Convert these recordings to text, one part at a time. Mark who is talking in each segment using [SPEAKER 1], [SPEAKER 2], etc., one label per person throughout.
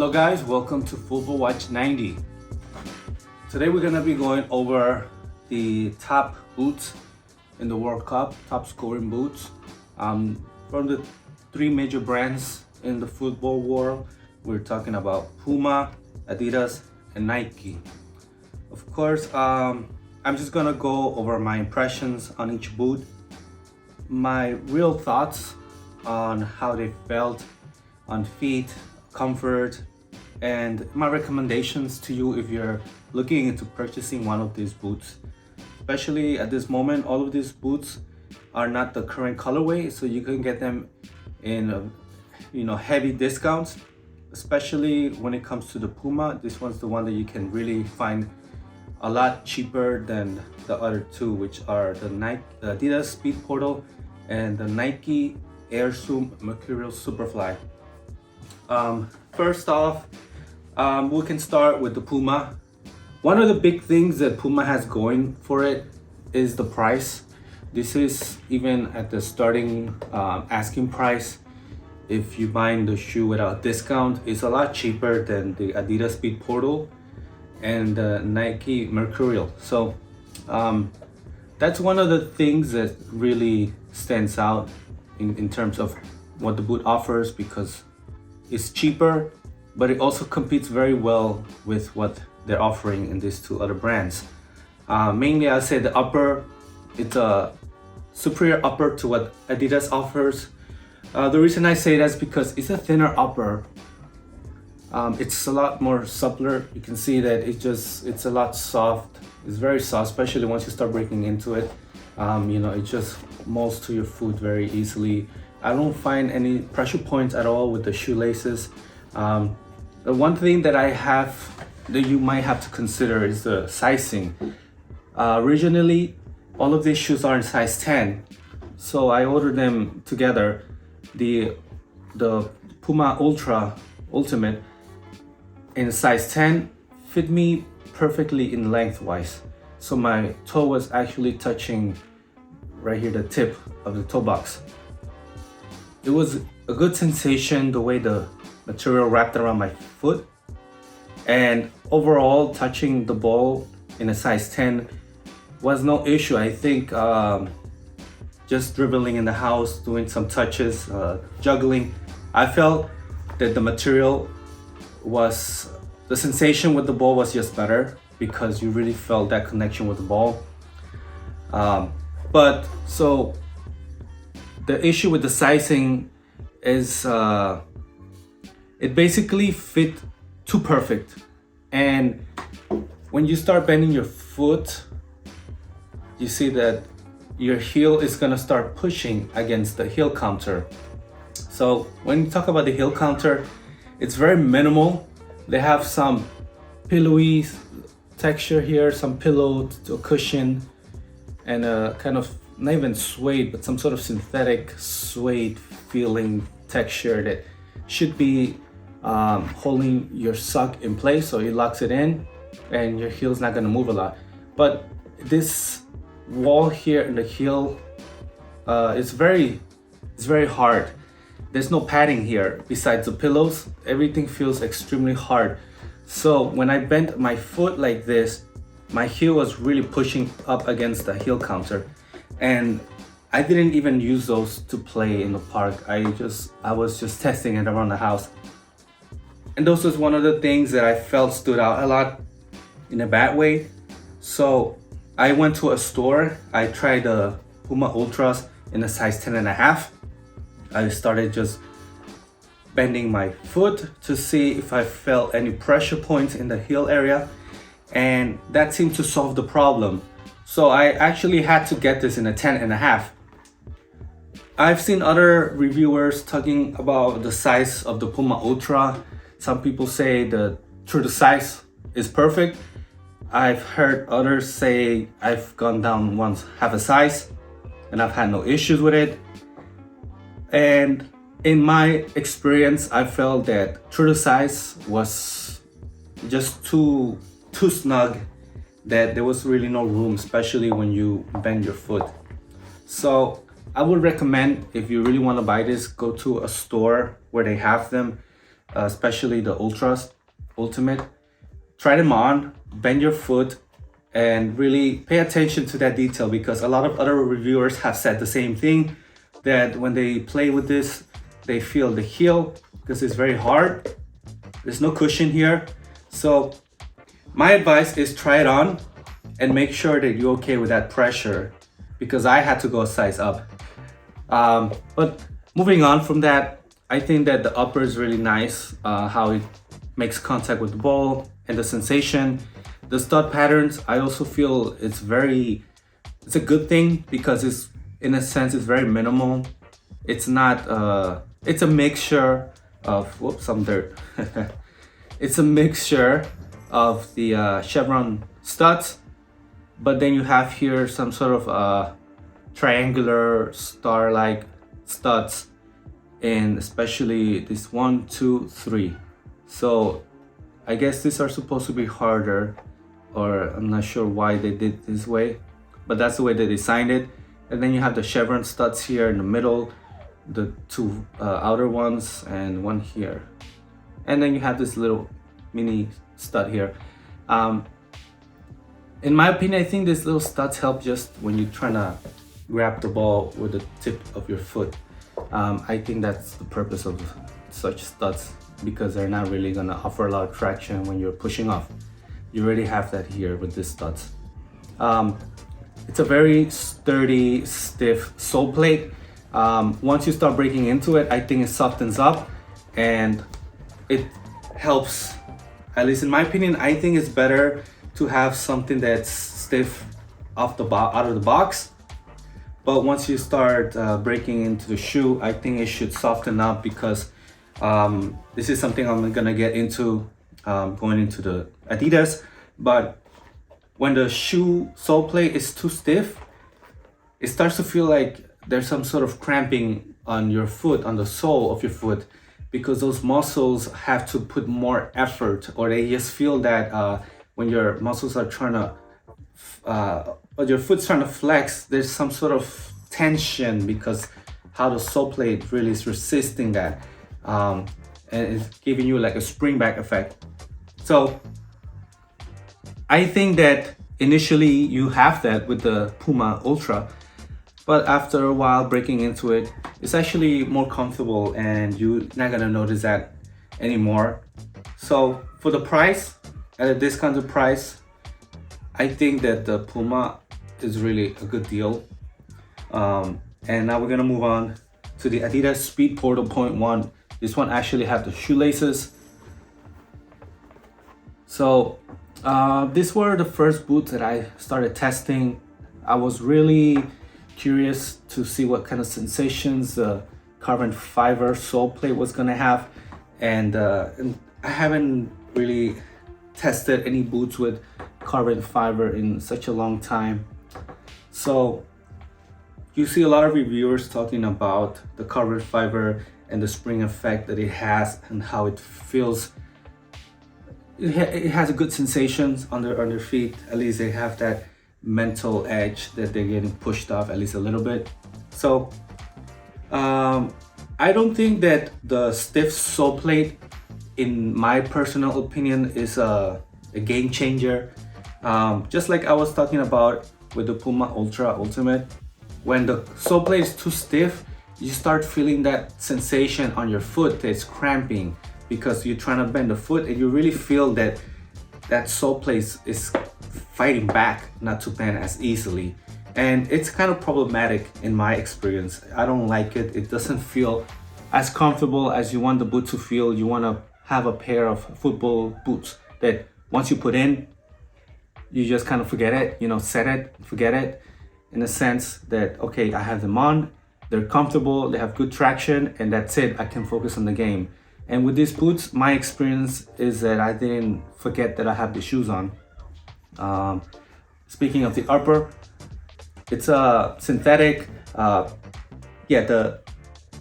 [SPEAKER 1] Hello guys, welcome to Football Watch 90. Today we're gonna be going over the top boots in the World Cup, top scoring boots from the three major brands in the football world. We're talking about Puma, Adidas, and Nike. Of course, I'm just gonna go over my impressions on each boot, my real thoughts on how they felt on feet, comfort, and my recommendations to you if you're looking into purchasing one of these boots. Especially at this moment, all of these boots are not the current colorway, so you can get them in heavy discounts. Especially when it comes to the Puma, this one's the one that you can really find a lot cheaper than the other two, which are the Adidas Speed Portal and the Nike Air Zoom Mercurial Superfly. First off, we can start with the Puma. One of the big things that Puma has going for it is the price. This is even at the starting asking price. If you buying the shoe without discount, it's a lot cheaper than the Adidas Speed Portal and the Nike Mercurial. So that's one of the things that really stands out in terms of what the boot offers, because it's cheaper, but it also competes very well with what they're offering in these two other brands. Mainly, I'll say the upper, it's a superior upper to what Adidas offers. The reason I say that is because it's a thinner upper. It's a lot more suppler. You can see that it's a lot soft. It's very soft, especially once you start breaking into it. It just molds to your foot very easily. I don't find any pressure points at all with the shoelaces. The one thing that that you might have to consider is the sizing. Originally, all of these shoes are in size 10, so I ordered them together. The Puma Ultimate in size 10 fit me perfectly in lengthwise. So my toe was actually touching right here, the tip of the toe box. It was a good sensation, the way the material wrapped around my foot. And overall, touching the ball in a size 10 was no issue. I think just dribbling in the house, doing some touches, juggling, I felt that the material the sensation with the ball was just better, because you really felt that connection with the ball. So the issue with the sizing is it basically fit too perfect. And when you start bending your foot, you see that your heel is gonna start pushing against the heel counter. So when you talk about the heel counter, it's very minimal. They have some pillowy texture here, some pillow to a cushion, and a kind of, not even suede, but some sort of synthetic suede feeling texture that should be holding your sock in place, so it locks it in and your heel's not gonna move a lot. But this wall here in the heel, it's very hard. There's no padding here besides the pillows. Everything feels extremely hard. So when I bent my foot like this, my heel was really pushing up against the heel counter. And I didn't even use those to play in the park. I was just testing it around the house. And those was one of the things that I felt stood out a lot in a bad way. So I went to a store. I tried the Puma Ultras in a size 10.5. I started just bending my foot to see if I felt any pressure points in the heel area, and that seemed to solve the problem. So I actually had to get this in a 10.5. I've seen other reviewers talking about the size of the Puma Ultra. Some people say the true to size is perfect. I've heard others say I've gone down once half a size and I've had no issues with it. And in my experience, I felt that true to size was just too snug, that there was really no room, especially when you bend your foot. So I would recommend, if you really want to buy this, go to a store where they have them. especially the Ultras, Ultimate. Try them on, bend your foot, and really pay attention to that detail, because a lot of other reviewers have said the same thing, that when they play with this, they feel the heel because it's very hard. There's no cushion here. So my advice is try it on and make sure that you're okay with that pressure, because I had to go a size up. But moving on from that, I think that the upper is really nice, how it makes contact with the ball and the sensation. The stud patterns, I also feel it's a good thing, because it's, in a sense, it's very minimal. It's not, it's a mixture of, whoops, some dirt. It's a mixture of the chevron studs, but then you have here some sort of triangular star-like studs, and especially this 1, 2, 3. So I guess these are supposed to be harder, or I'm not sure why they did this way, but that's the way they designed it. And then you have the chevron studs here in the middle, the two outer ones, and one here. And then you have this little mini stud here. In my opinion, I think these little studs help just when you're trying to grab the ball with the tip of your foot. I think that's the purpose of such studs, because they're not really gonna offer a lot of traction when you're pushing off. You already have that here with these studs. It's a very sturdy, stiff sole plate. Once you start breaking into it, I think it softens up and it helps. At least in my opinion, I think it's better to have something that's stiff out of the box. But once you start breaking into the shoe, I think it should soften up, because this is something I'm gonna get into going into the Adidas. But when the shoe sole plate is too stiff, it starts to feel like there's some sort of cramping on your foot, on the sole of your foot, because those muscles have to put more effort, or they just feel that when your muscles are trying to, or your foot's trying to flex, there's some sort of tension, because how the sole plate really is resisting that, and it's giving you like a spring back effect. So I think that initially you have that with the Puma Ultra, but after a while breaking into it, it's actually more comfortable and you're not gonna notice that anymore. So for the price, at a discounted price, I think that the Puma is really a good deal. And now we're gonna move on to the Adidas Speed Portal 0.1. This one actually have the shoelaces. So these were the first boots that I started testing. I was really curious to see what kind of sensations the carbon fiber sole plate was gonna have, and I haven't really tested any boots with carbon fiber in such a long time. So you see a lot of reviewers talking about the carbon fiber and the spring effect that it has and how it feels. It has a good sensations on their feet. At least they have that mental edge that they're getting pushed off at least a little bit. So I don't think that the stiff sole plate, in my personal opinion, is a game changer. Just like I was talking about with the Puma Ultra Ultimate, when the sole plate is too stiff, you start feeling that sensation on your foot that's cramping, because you're trying to bend the foot and you really feel that that sole plate is fighting back not to bend as easily. And it's kind of problematic in my experience. I don't like it. It doesn't feel as comfortable as you want the boot to feel. You want to have a pair of football boots that once you put in, you just kind of forget it, set it, forget it, in a sense that, okay, I have them on, they're comfortable, they have good traction, and that's it, I can focus on the game. And with these boots, my experience is that I didn't forget that I have the shoes on. Speaking of the upper, it's a synthetic. The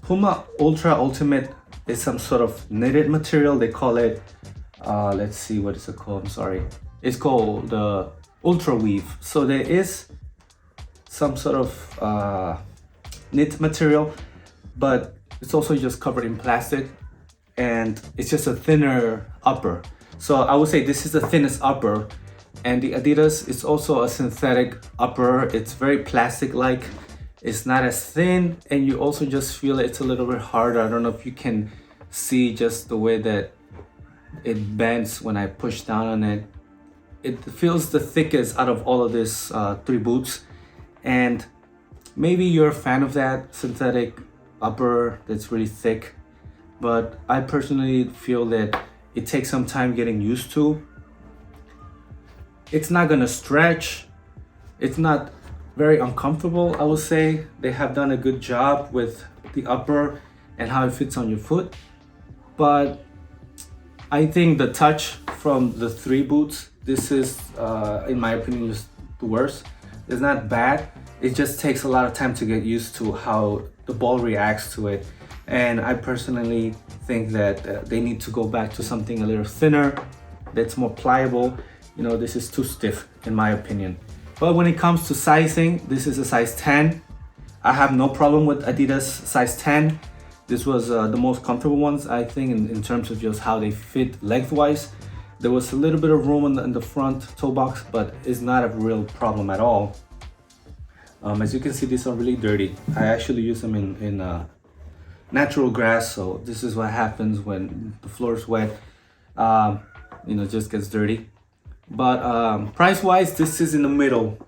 [SPEAKER 1] Puma Ultra Ultimate is some sort of knitted material. They call it, let's see, what is it called? I'm sorry. It's called the Ultra Weave. So there is some sort of knit material, but it's also just covered in plastic. and it's just a thinner upper. So I would say this is the thinnest upper, and the Adidas is also a synthetic upper. It's very plastic-like. It's not as thin, and you also just feel it's a little bit harder. I don't know if you can see just the way that it bends when I push down on it. It feels the thickest out of all of these three boots, and maybe you're a fan of that synthetic upper that's really thick, but I personally feel that it takes some time getting used to. It's not gonna stretch. It's not very uncomfortable, I would say. They have done a good job with the upper and how it fits on your foot. But I think the touch from the three boots, this is, in my opinion, just the worst. It's not bad. It just takes a lot of time to get used to how the ball reacts to it. And I personally think that they need to go back to something a little thinner, that's more pliable. You know, this is too stiff in my opinion. But when it comes to sizing, this is a size 10. I have no problem with Adidas size 10. This was the most comfortable ones, I think, in terms of just how they fit lengthwise. There was a little bit of room in the front toe box, but it's not a real problem at all. As you can see, these are really dirty. I actually use them in natural grass, so this is what happens when the floor is wet. You know, it just gets dirty. But price-wise, this is in the middle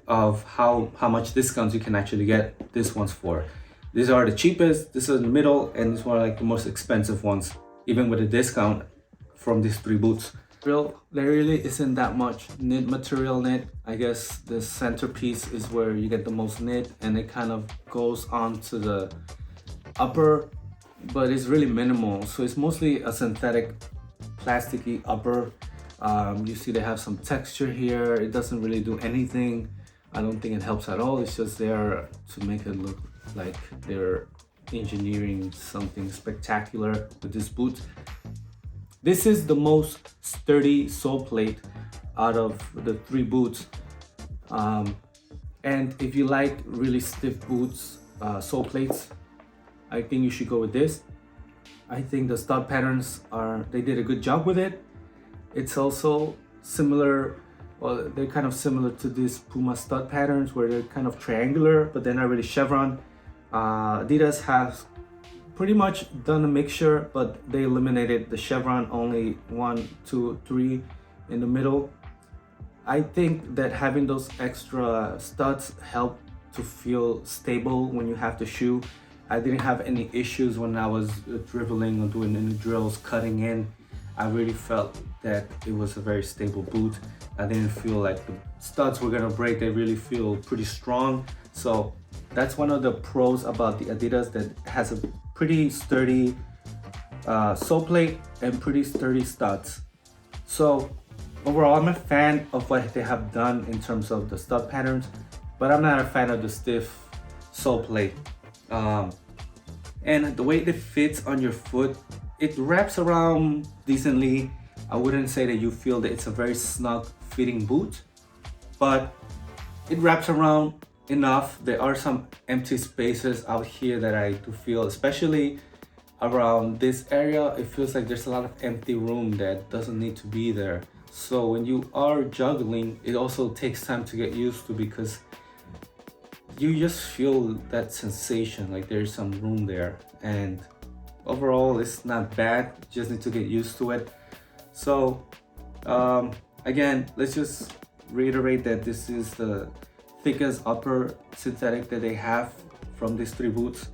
[SPEAKER 1] of how much discounts you can actually get this ones for. These are the cheapest, this is in the middle, and these are like the most expensive ones, even with a discount from these three boots. There really isn't that much knit material in it. I guess the centerpiece is where you get the most knit, and it kind of goes on to the upper, but it's really minimal. So it's mostly a synthetic plasticky upper. You see they have some texture here. It doesn't really do anything. I don't think it helps at all. It's just there to make it look like they're engineering something spectacular with this boot. This is the most sturdy sole plate out of the three boots. And if you like really stiff boots, sole plates, I think you should go with this. I think the stud patterns they did a good job with it. It's also similar, well, they're kind of similar to these Puma stud patterns where they're kind of triangular, but they're not really chevron. Adidas has pretty much done a mixture, but they eliminated the chevron, only 1, 2, 3 in the middle. I think that having those extra studs help to feel stable when you have to shoe. I didn't have any issues when I was dribbling or doing any drills, cutting in. I really felt that it was a very stable boot. I didn't feel like the studs were gonna break. They really feel pretty strong. So that's one of the pros about the Adidas, that has a pretty sturdy sole plate and pretty sturdy studs. So overall, I'm a fan of what they have done in terms of the stud patterns, but I'm not a fan of the stiff sole plate. And the way it fits on your foot, it wraps around decently. I wouldn't say that you feel that it's a very snug fitting boot, but it wraps around enough. There are some empty spaces out here that I do feel, especially around this area, it feels like there's a lot of empty room that doesn't need to be there. So when you are juggling, it also takes time to get used to, because you just feel that sensation like there's some room there. And overall, it's not bad, you just need to get used to it. So again, let's just reiterate that this is the thickest upper synthetic that they have from these three boots.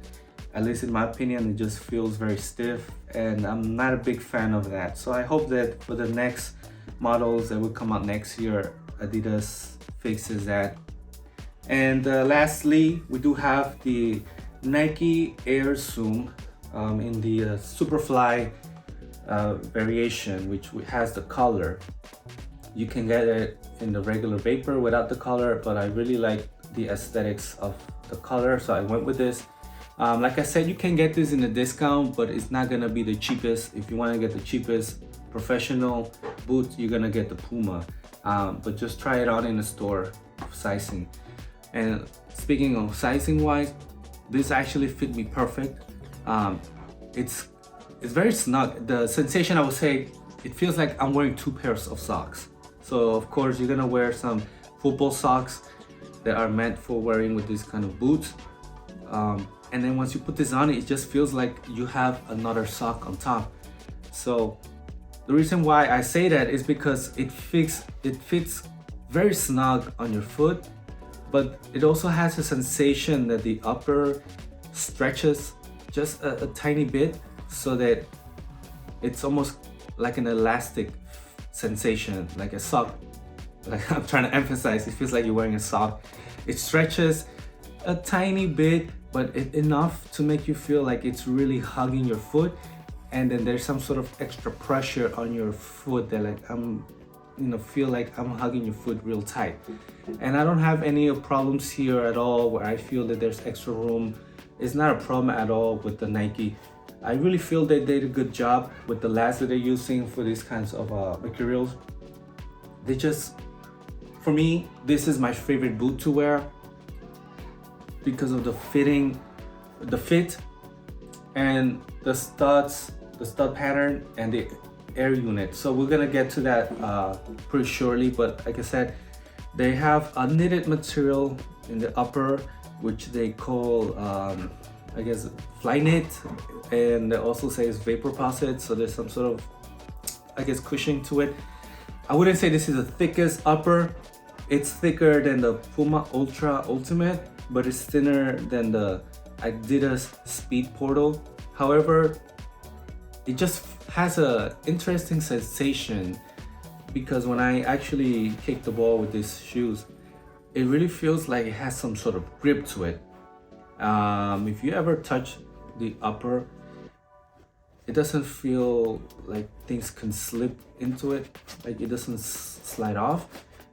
[SPEAKER 1] At least in my opinion, it just feels very stiff, and I'm not a big fan of that. So I hope that for the next models that will come out next year, Adidas fixes that. And lastly, we do have the Nike Air Zoom in the Superfly variation, which has the color. You can get it in the regular vapor without the color, but I really like the aesthetics of the color, so I went with this. Like I said, you can get this in a discount, but it's not gonna be the cheapest. If you want to get the cheapest professional boot, you're gonna get the Puma. But just try it out in the store, sizing. And speaking of sizing wise, this actually fit me perfect. It's it's very snug. The sensation, I would say, it feels like I'm wearing two pairs of socks. So of course you're gonna wear some football socks that are meant for wearing with these kind of boots. And then once you put this on, it just feels like you have another sock on top. So the reason why I say that is because it fits very snug on your foot, but it also has a sensation that the upper stretches just a tiny bit, so that it's almost like an elastic sensation, like a sock. Like I'm trying to emphasize, it feels like you're wearing a sock. It stretches a tiny bit, but enough to make you feel like it's really hugging your foot. And then there's some sort of extra pressure on your foot that like feel like I'm hugging your foot real tight. And I don't have any problems here at all where I feel that there's extra room. It's not a problem at all with the Nike. I really feel they did a good job with the last that they're using for these kinds of materials. They just, for me, this is my favorite boot to wear because of the fit, and the studs, the stud pattern, and the air unit. So we're gonna get to that pretty shortly, but like I said, they have a knitted material in the upper, which they call I guess fly knit, and they also say it's vapor posit, so there's some sort of, I guess, cushioning to it. I wouldn't say this is the thickest upper. It's thicker than the Puma Ultra Ultimate, but it's thinner than the Adidas Speed Portal. However, it just has a interesting sensation, because when I actually kick the ball with these shoes, it really feels like it has some sort of grip to it. If you ever touch the upper, it doesn't feel like things can slip into it, like it doesn't slide off,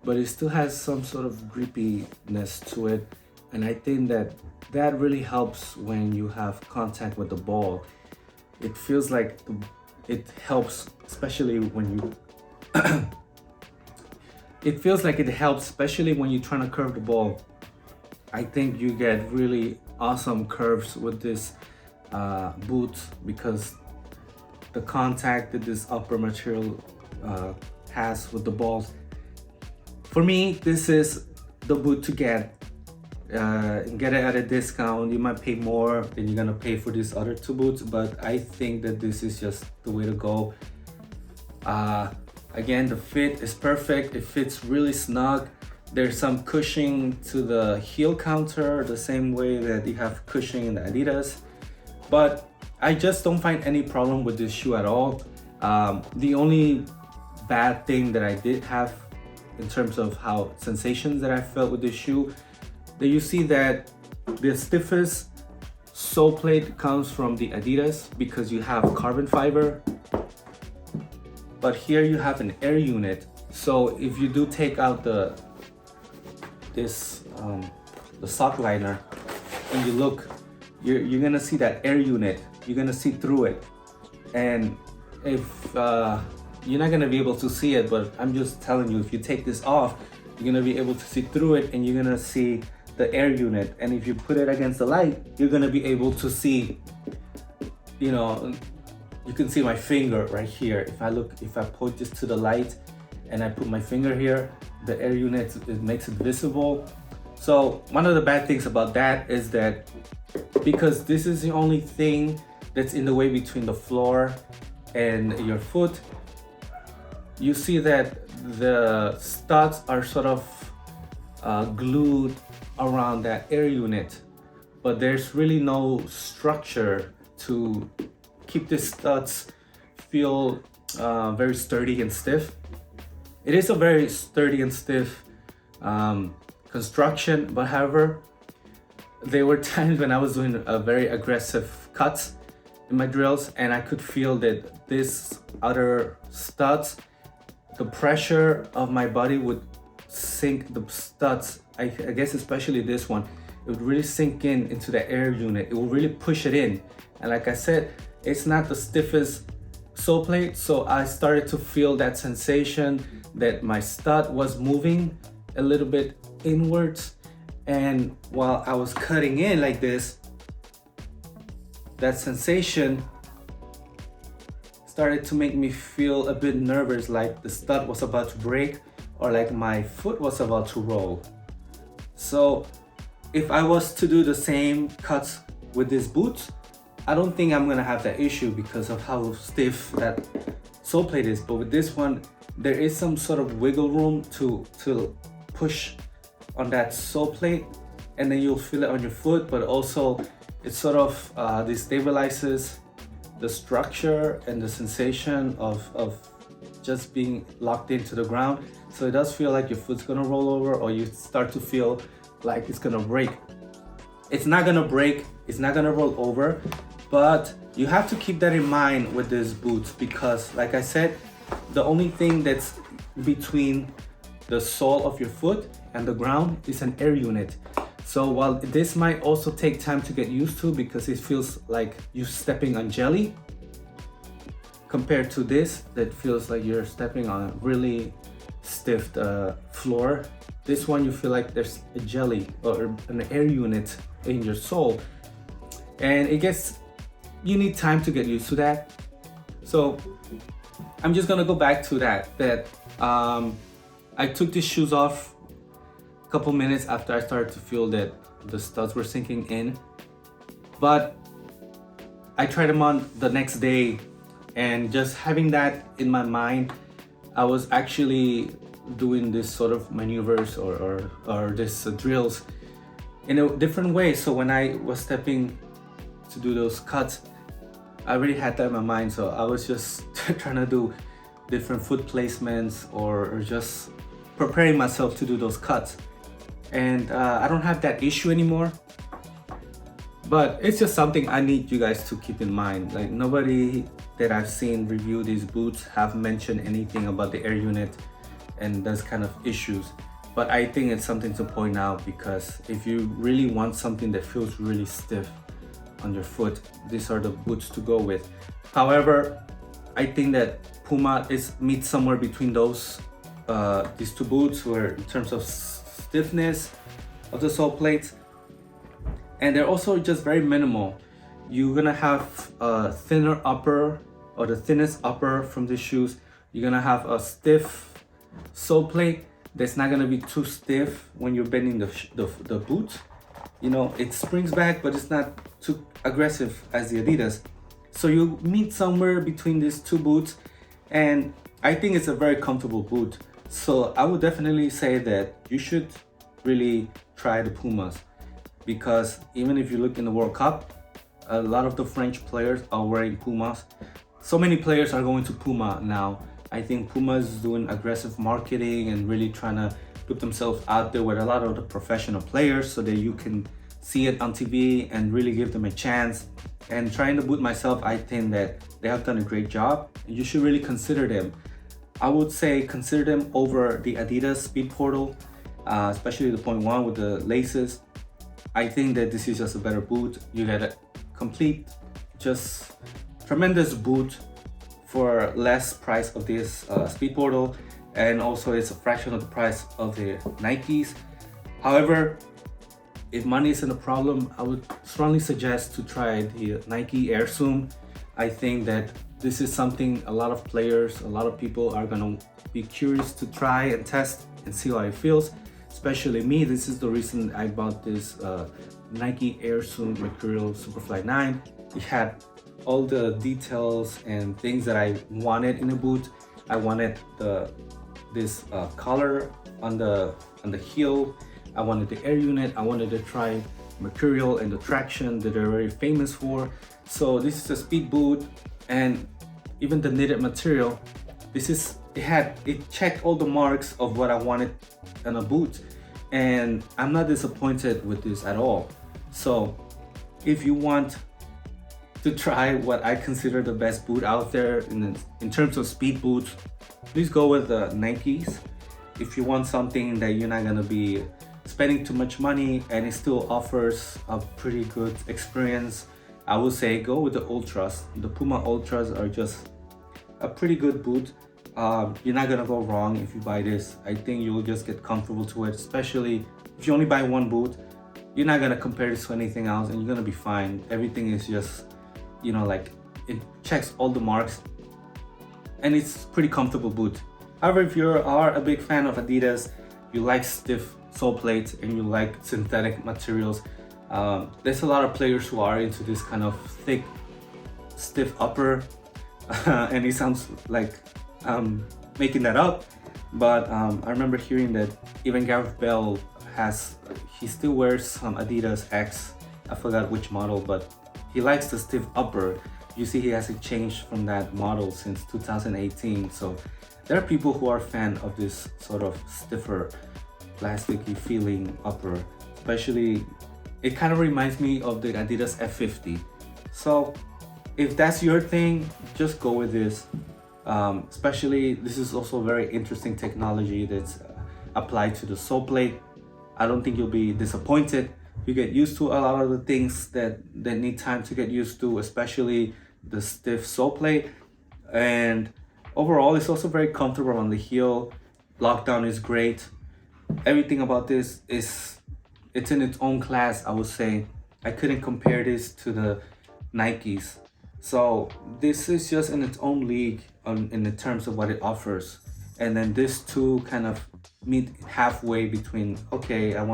[SPEAKER 1] but it still has some sort of grippiness to it. And I think that really helps when you have contact with the ball. It feels like it helps, especially when you it feels like it helps, especially when you're trying to curve the ball. I think you get really awesome curves with this boot, because the contact that this upper material has with the balls. For me, this is the boot to get. Get it at a discount. You might pay more than you're gonna pay for these other two boots, but I think that this is just the way to go. Again, the fit is perfect. It fits really snug. There's some cushioning to the heel counter, the same way that you have cushioning in the Adidas. But I just don't find any problem with this shoe at all. The only bad thing that I did have in terms of how sensations that I felt with this shoe, that you see that the stiffest sole plate comes from the Adidas because you have carbon fiber, but here you have an air unit. So if you do take out the sock liner and you look, you're gonna see that air unit. You're gonna see through it, and if you're not gonna be able to see it, but I'm just telling you, if you take this off, you're gonna be able to see through it, and you're gonna see the air unit. And if you put it against the light, you're gonna be able to see, you can see my finger right here. If I point this to the light and I put my finger here, the air unit, it makes it visible. So one of the bad things about that is that because this is the only thing that's in the way between the floor and your foot, you see that the studs are sort of glued around that air unit, but there's really no structure to keep the studs feel very sturdy and stiff. It is a very sturdy and stiff construction, but however, there were times when I was doing a very aggressive cuts in my drills, and I could feel that this other studs, the pressure of my body would sink the studs. I guess especially this one, it would really sink into the air unit. It will really push it in. And like I said, it's not the stiffest sole plate, so I started to feel that sensation that my stud was moving a little bit inwards. And while I was cutting in like this, that sensation started to make me feel a bit nervous, like the stud was about to break or like my foot was about to roll. So if I was to do the same cuts with these boots, I don't think I'm gonna have that issue because of how stiff that sole plate is. But with this one, there is some sort of wiggle room to push on that sole plate, and then you'll feel it on your foot, but also it sort of destabilizes the structure and the sensation of just being locked into the ground. So it does feel like your foot's gonna roll over, or you start to feel like it's gonna break. It's not gonna break, it's not gonna roll over, but you have to keep that in mind with these boots, because like I said, the only thing that's between the sole of your foot and the ground is an air unit. So while this might also take time to get used to because it feels like you're stepping on jelly, compared to this that feels like you're stepping on a really stiff floor, this one you feel like there's a jelly or an air unit in your sole, and you need time to get used to that. So I'm just gonna go back to that I took these shoes off a couple minutes after I started to feel that the studs were sinking in, but I tried them on the next day, and just having that in my mind, I was actually doing this sort of maneuvers or this drills in a different way. So when I was stepping to do those cuts, I already had that in my mind. So I was just trying to do different foot placements or just preparing myself to do those cuts. And I don't have that issue anymore. But it's just something I need you guys to keep in mind. Like, nobody that I've seen review these boots have mentioned anything about the air unit and those kind of issues. But I think it's something to point out, because if you really want something that feels really stiff on your foot, these are the boots to go with. However, I think that Puma meets somewhere between those these two boots, where in terms of stiffness of the sole plates, and they're also just very minimal. You're gonna have a thinner upper, or the thinnest upper from these shoes. You're gonna have a stiff sole plate that's not gonna be too stiff when you're bending the boot. You know, it springs back, but it's not too aggressive as the Adidas. So you meet somewhere between these two boots, and I think it's a very comfortable boot. So I would definitely say that you should really try the Pumas, because even if you look in the World Cup, a lot of the French players are wearing Pumas. So many players are going to Puma now. I think Puma is doing aggressive marketing and really trying to put themselves out there with a lot of the professional players, so that you can see it on TV and really give them a chance. And trying the boot myself, I think that they have done a great job. You should really consider them. I would say consider them over the Adidas Speed Portal, especially the 0.1 with the laces. I think that this is just a better boot. You get a complete, just tremendous boot for less price of this Speed Portal, and also it's a fraction of the price of the Nikes. However, if money isn't a problem, I would strongly suggest to try the Nike Air Zoom. I think that this is something a lot of players, a lot of people are gonna be curious to try and test and see how it feels. Especially me, this is the reason I bought this Nike Air Zoom Mercurial Superfly 9. It had all the details and things that I wanted in a boot. I wanted this collar on the heel. I wanted the air unit. I wanted to try Mercurial and the traction that they're very famous for. So this is a speed boot, and even the knitted material, it checked all the marks of what I wanted in a boot, and I'm not disappointed with this at all. So if you want to try what I consider the best boot out there in terms of speed boots, please go with the Nikes. If you want something that you're not gonna be spending too much money and it still offers a pretty good experience, I would say go with the Ultras. The Puma Ultras are just a pretty good boot. You're not gonna go wrong if you buy this. I think you'll just get comfortable to it, especially if you only buy one boot. You're not gonna compare this to anything else, and you're gonna be fine. Everything is just, like, it checks all the marks and it's pretty comfortable boot. However, if you are a big fan of Adidas, you like stiff sole plates and you like synthetic materials, there's a lot of players who are into this kind of thick, stiff upper, and it sounds like I'm making that up, but I remember hearing that even Gareth Bale he still wears some Adidas X, I forgot which model, but he likes the stiff upper. You see he hasn't changed from that model since 2018, so there are people who are fan of this sort of stiffer, plasticky feeling upper. Especially, it kind of reminds me of the Adidas F50. So if that's your thing, just go with this. Especially, this is also very interesting technology that's applied to the sole plate. I don't think you'll be disappointed. You get used to a lot of the things that need time to get used to, especially the stiff sole plate. And overall, it's also very comfortable on the heel. Lockdown is great. Everything about this it's in its own class, I would say. I couldn't compare this to the Nikes. So this is just in its own league in the terms of what it offers. And then this two kind of meet halfway between, okay, I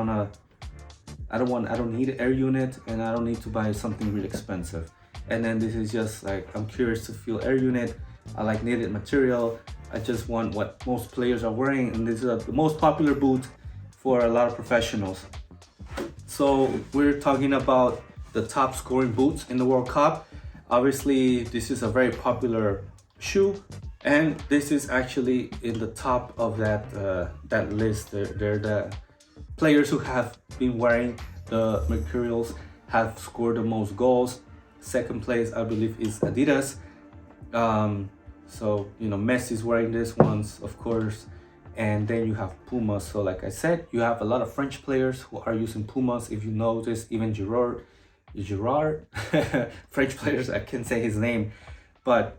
[SPEAKER 1] don't need an air unit and I don't need to buy something really expensive. And then this is just like, I'm curious to feel air unit. I like knitted material. I just want what most players are wearing, and this is the most popular boot for a lot of professionals. So we're talking about the top scoring boots in the World Cup. Obviously, this is a very popular shoe, and this is actually in the top of that list. They're the players who have been wearing the Mercurials, have scored the most goals. Second place, I believe, is Adidas. So, Messi's wearing this ones, of course. And then you have Pumas. So like I said, you have a lot of French players who are using Pumas. If you notice, even Girard, French players, I can't say his name, but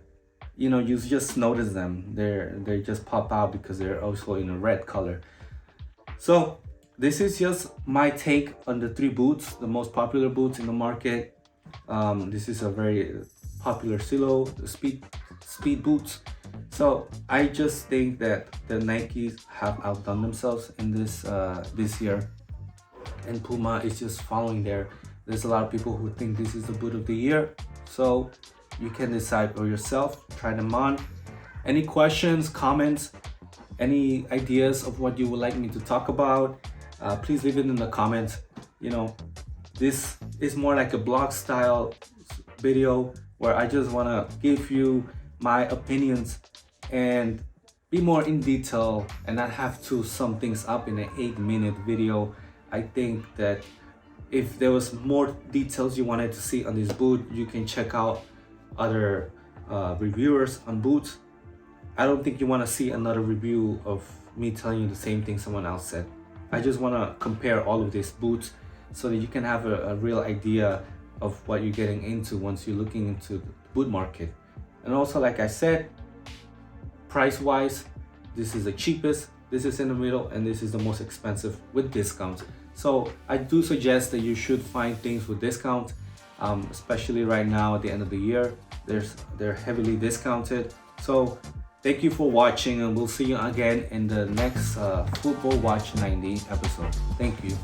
[SPEAKER 1] you just notice them. They just pop out because they're also in a red color. So this is just my take on the three boots, the most popular boots in the market. This is a very popular silo, the speed boots. So I just think that the Nikes have outdone themselves in this year, and Puma is just following there. There's a lot of people who think this is the boot of the year, so you can decide for yourself. Try them on. Any questions, comments, any ideas of what you would like me to talk about, please leave it in the comments. This is more like a blog style video where I just want to give you my opinions and be more in detail and not have to sum things up in an 8-minute video. I think that if there was more details you wanted to see on this boot, you can check out other reviewers on boots. I don't think you want to see another review of me telling you the same thing someone else said. I just want to compare all of these boots so that you can have a real idea of what you're getting into once you're looking into the boot market. And also, like I said, price-wise, this is the cheapest, this is in the middle, and this is the most expensive with discounts. So I do suggest that you should find things with discount, especially right now at the end of the year. They're heavily discounted. So thank you for watching, and we'll see you again in the next Football Watch 90 episode. Thank you.